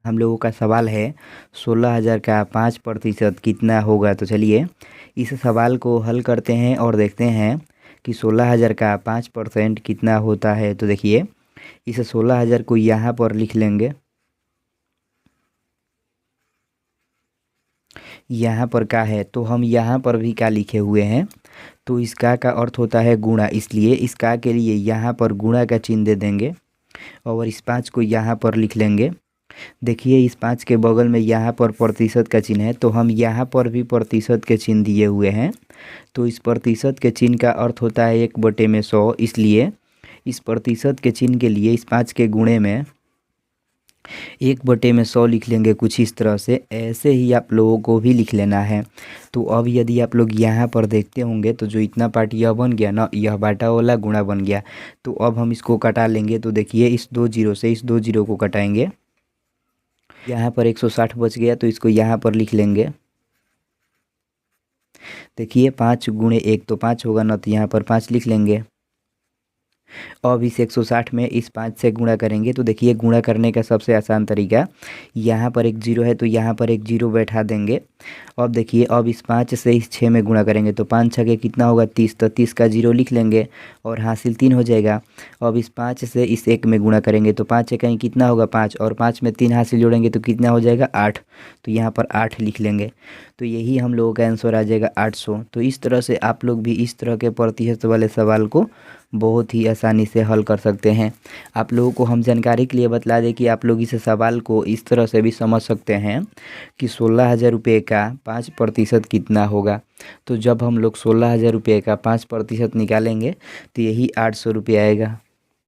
हम लोगों का सवाल है 16,000 का 5% कितना होगा। तो चलिए इस सवाल को हल करते हैं और देखते हैं कि 16,000 का 5% कितना होता है। तो देखिए इस 16,000 को यहाँ पर लिख लेंगे। यहाँ पर का है तो हम यहाँ पर भी का लिखे हुए हैं। तो इसका का अर्थ होता है गुणा, इसलिए इसका के लिए यहाँ पर गुणा का चिन्ह दे देंगे और इस 5 को यहाँ पर लिख लेंगे। देखिए इस 5 के बगल में यहाँ पर प्रतिशत का चिन्ह है, तो हम यहाँ पर भी प्रतिशत के चिन्ह दिए हुए हैं। तो इस प्रतिशत के चिन्ह का अर्थ होता है 1/100, इसलिए इस प्रतिशत के चिन्ह के लिए इस 5 के गुणे में 1/100 लिख लेंगे। कुछ इस तरह से ऐसे ही आप लोगों को भी लिख लेना है। तो अब यदि आप लोग यहाँ पर देखते होंगे तो जो इतना पार्ट यह बन गया ना, यह बाटा वाला गुणा बन गया। तो अब हम इसको कटा लेंगे। तो देखिए इस 2 जीरो से इस 2 जीरो को कटाएंगे। यहाँ पर 160 बच गया, तो इसको यहाँ पर लिख लेंगे। देखिए 5 × 1 तो 5 होगा ना, तो यहाँ पर 5 लिख लेंगे। अब इस 160 में इस 5 से गुणा करेंगे। तो देखिए गुणा करने का सबसे आसान तरीका, यहाँ पर एक जीरो है तो यहाँ पर एक जीरो बैठा देंगे। अब देखिए अब इस 5 से इस 6 में गुणा करेंगे तो 5 छके कितना होगा 30, तो 30 का जीरो लिख लेंगे और हासिल 3 हो जाएगा। अब इस 5 से इस 1 में गुणा करेंगे तो 5 कहीं कितना होगा 5, और 5 में 3 हासिल जोड़ेंगे तो कितना हो जाएगा 8, तो यहाँ पर 8 लिख लेंगे। तो यही हम लोगों का आंसर आ जाएगा 800। तो इस तरह से आप लोग भी इस तरह के प्रतिशत वाले सवाल को बहुत ही आसानी से हल कर सकते हैं। आप लोगों को हम जानकारी के लिए बतला दें कि आप लोग इस सवाल को इस तरह से भी समझ सकते हैं कि 16,000 रुपये का 5% कितना होगा। तो जब हम लोग 16,000 रुपये का 5% निकालेंगे तो यही 800 रुपये आएगा।